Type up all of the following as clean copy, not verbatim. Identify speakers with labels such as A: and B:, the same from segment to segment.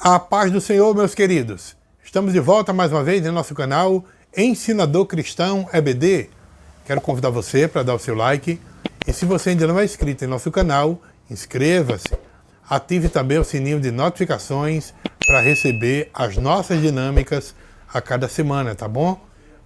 A: A paz do Senhor, meus queridos. Estamos de volta mais uma vez em nosso canal Ensinador Cristão EBD. Quero convidar você para dar o seu like. E se você ainda não é inscrito em nosso canal, inscreva-se. Ative também o sininho de notificações para receber as nossas dinâmicas a cada semana, tá bom?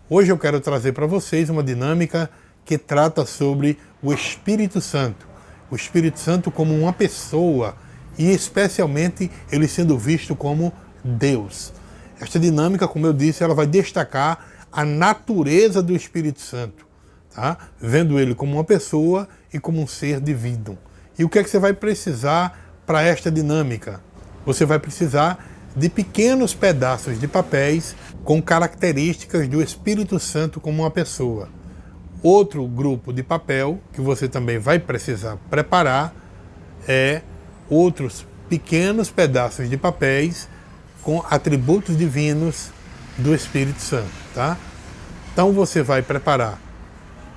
A: Hoje eu quero trazer para vocês uma dinâmica que trata sobre o Espírito Santo. O Espírito Santo como uma pessoa e especialmente ele sendo visto como Deus. Esta dinâmica, como eu disse, ela vai destacar a natureza do Espírito Santo, tá? Vendo ele como uma pessoa e como um ser divino. E o que é que você vai precisar para esta dinâmica? Você vai precisar de pequenos pedaços de papéis com características do Espírito Santo como uma pessoa. Outro grupo de papel que você também vai precisar preparar é outros pequenos pedaços de papéis com atributos divinos do Espírito Santo, tá? Então você vai preparar,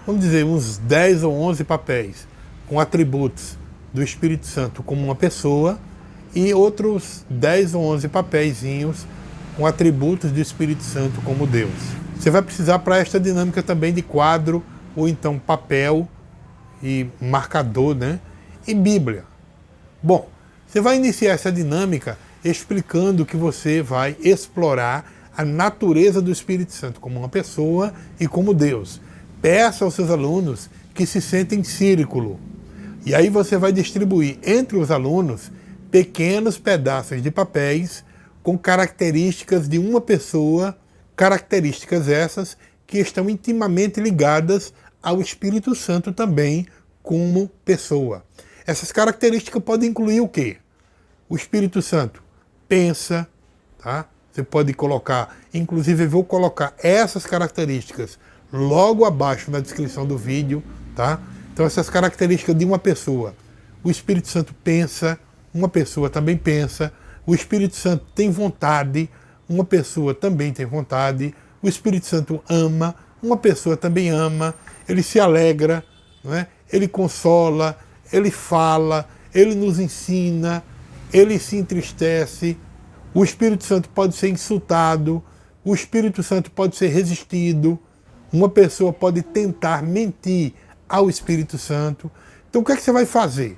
A: vamos dizer, uns 10 ou 11 papéis com atributos do Espírito Santo como uma pessoa e outros 10 ou 11 papeizinhos com atributos do Espírito Santo como Deus. Você vai precisar para esta dinâmica também de quadro ou então papel e marcador, né? E Bíblia. Bom, você vai iniciar essa dinâmica explicando que você vai explorar a natureza do Espírito Santo como uma pessoa e como Deus. Peça aos seus alunos que se sentem em círculo. E aí você vai distribuir entre os alunos pequenos pedaços de papéis com características de uma pessoa, características essas que estão intimamente ligadas ao Espírito Santo também como pessoa. Essas características podem incluir o quê? O Espírito Santo pensa, tá? Você pode colocar, inclusive eu vou colocar essas características logo abaixo na descrição do vídeo, tá? Então essas características de uma pessoa. O Espírito Santo pensa, uma pessoa também pensa. O Espírito Santo tem vontade, uma pessoa também tem vontade. O Espírito Santo ama, uma pessoa também ama. Ele se alegra, não é? Ele consola, ele fala, ele nos ensina, ele se entristece. O Espírito Santo pode ser insultado, o Espírito Santo pode ser resistido. Uma pessoa pode tentar mentir ao Espírito Santo. Então o que é que você vai fazer?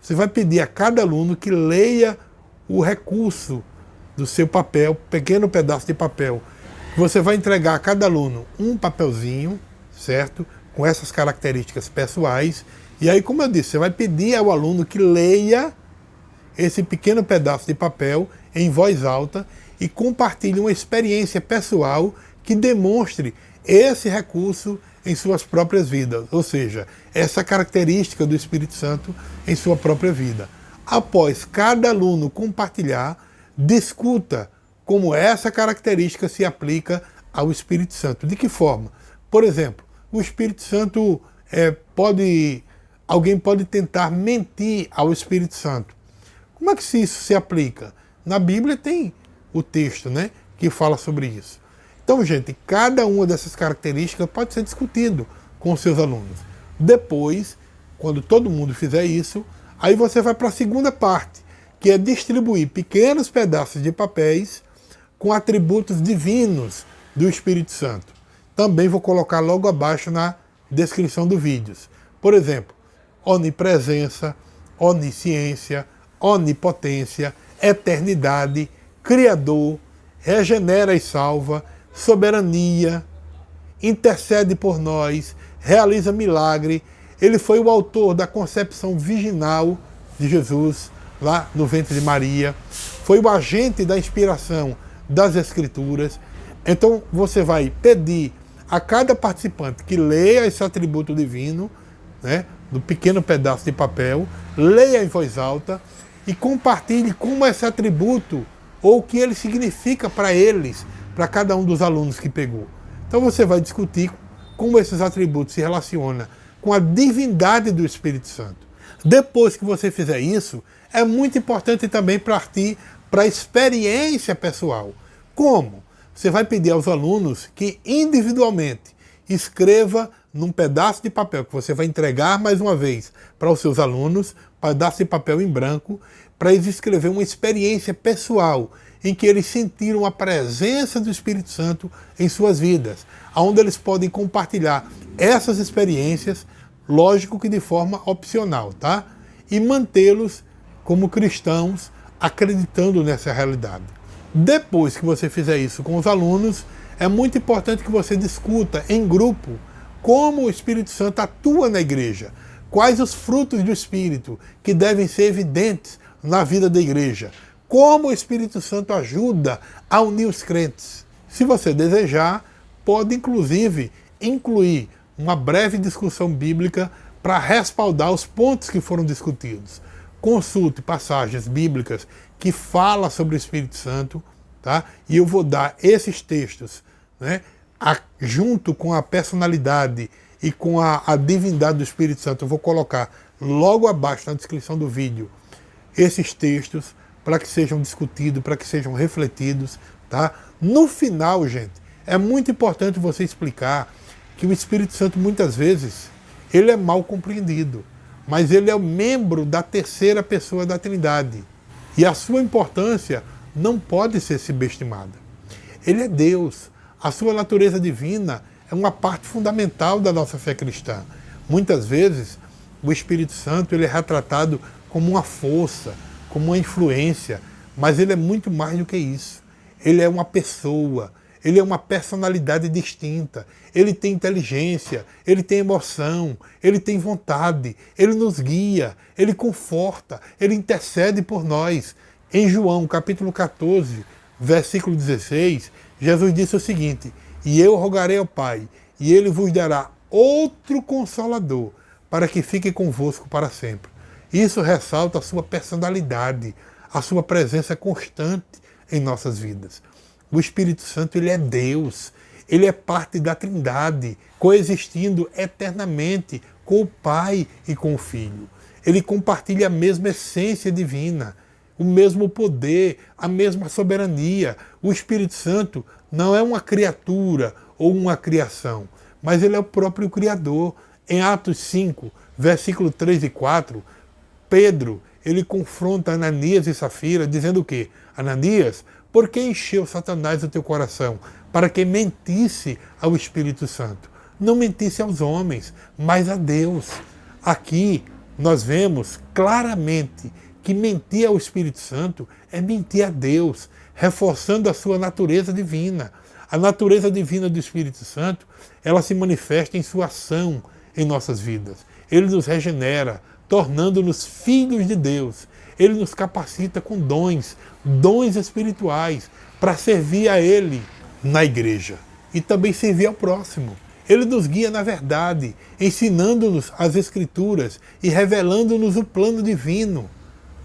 A: Você vai pedir a cada aluno que leia o recurso do seu papel, pequeno pedaço de papel. Você vai entregar a cada aluno um papelzinho, certo? Com essas características pessoais. E aí, como eu disse, você vai pedir ao aluno que leia esse pequeno pedaço de papel em voz alta e compartilhe uma experiência pessoal que demonstre esse recurso em suas próprias vidas, ou seja, essa característica do Espírito Santo em sua própria vida. Após cada aluno compartilhar, discuta como essa característica se aplica ao Espírito Santo. De que forma? Por exemplo, o Espírito Santo alguém pode tentar mentir ao Espírito Santo. Como é que isso se aplica? Na Bíblia tem o texto, né, que fala sobre isso. Então, gente, cada uma dessas características pode ser discutido com os seus alunos. Depois, quando todo mundo fizer isso, aí você vai para a segunda parte, que é distribuir pequenos pedaços de papéis com atributos divinos do Espírito Santo. Também vou colocar logo abaixo na descrição do vídeo. Por exemplo, onipresença, onisciência, onipotência, eternidade, criador, regenera e salva, soberania, intercede por nós, realiza milagre. Ele foi o autor da concepção virginal de Jesus, lá no ventre de Maria. Foi o agente da inspiração das Escrituras. Então você vai pedir a cada participante que leia esse atributo divino, né, do pequeno pedaço de papel, leia em voz alta e compartilhe como esse atributo ou o que ele significa para eles, para cada um dos alunos que pegou. Então você vai discutir como esses atributos se relacionam com a divindade do Espírito Santo. Depois que você fizer isso, é muito importante também partir para a experiência pessoal. Como? Você vai pedir aos alunos que individualmente escreva num pedaço de papel que você vai entregar mais uma vez para os seus alunos, pedaço de papel em branco, para eles escrever uma experiência pessoal em que eles sentiram a presença do Espírito Santo em suas vidas, onde eles podem compartilhar essas experiências, lógico que de forma opcional, tá? E mantê-los como cristãos acreditando nessa realidade. Depois que você fizer isso com os alunos, é muito importante que você discuta em grupo como o Espírito Santo atua na igreja, quais os frutos do Espírito que devem ser evidentes na vida da igreja, como o Espírito Santo ajuda a unir os crentes. Se você desejar, pode inclusive incluir uma breve discussão bíblica para respaldar os pontos que foram discutidos. Consulte passagens bíblicas que falam sobre o Espírito Santo, tá? E eu vou dar esses textos, né, junto com a personalidade e com a divindade do Espírito Santo. Eu vou colocar logo abaixo na descrição do vídeo esses textos para que sejam discutidos, para que sejam refletidos, tá? No final, gente, é muito importante você explicar que o Espírito Santo muitas vezes ele é mal compreendido, mas ele é o membro da terceira pessoa da Trindade e a sua importância não pode ser subestimada. Ele é Deus, a sua natureza divina é uma parte fundamental da nossa fé cristã. Muitas vezes o Espírito Santo ele é retratado como uma força, como uma influência, mas ele é muito mais do que isso. Ele é uma pessoa, ele é uma personalidade distinta, ele tem inteligência, ele tem emoção, ele tem vontade, ele nos guia, ele conforta, ele intercede por nós. Em João, capítulo 14, versículo 16, Jesus disse o seguinte: e eu rogarei ao Pai, e ele vos dará outro Consolador, para que fique convosco para sempre. Isso ressalta a sua personalidade, a sua presença constante em nossas vidas. O Espírito Santo, ele é Deus, ele é parte da Trindade, coexistindo eternamente com o Pai e com o Filho. Ele compartilha a mesma essência divina, o mesmo poder, a mesma soberania. O Espírito Santo não é uma criatura ou uma criação, mas ele é o próprio Criador. Em Atos 5, versículo 3 e 4, Pedro, ele confronta Ananias e Safira, dizendo o quê? Ananias, por que encheu Satanás o teu coração? Para que mentisse ao Espírito Santo. Não mentisse aos homens, mas a Deus. Aqui nós vemos claramente que mentir ao Espírito Santo é mentir a Deus, reforçando a sua natureza divina. A natureza divina do Espírito Santo, ela se manifesta em sua ação em nossas vidas. Ele nos regenera, tornando-nos filhos de Deus. Ele nos capacita com dons espirituais, para servir a Ele na igreja e também servir ao próximo. Ele nos guia na verdade, ensinando-nos as Escrituras e revelando-nos o plano divino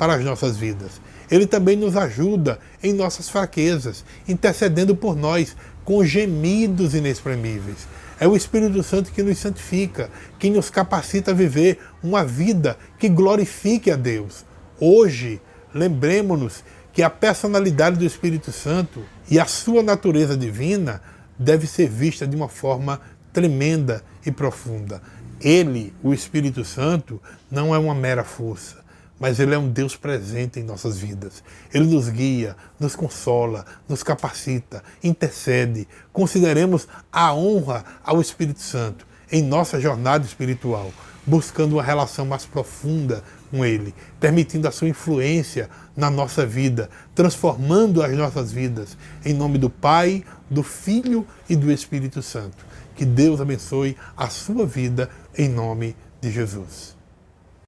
A: para as nossas vidas. Ele também nos ajuda em nossas fraquezas, intercedendo por nós com gemidos inexprimíveis. É o Espírito Santo que nos santifica, que nos capacita a viver uma vida que glorifique a Deus. Hoje, lembremos-nos que a personalidade do Espírito Santo e a sua natureza divina deve ser vista de uma forma tremenda e profunda. Ele, o Espírito Santo, não é uma mera força, mas ele é um Deus presente em nossas vidas. Ele nos guia, nos consola, nos capacita, intercede. Consideremos a honra ao Espírito Santo em nossa jornada espiritual, buscando uma relação mais profunda com Ele, permitindo a sua influência na nossa vida, transformando as nossas vidas. Em nome do Pai, do Filho e do Espírito Santo. Que Deus abençoe a sua vida em nome de Jesus.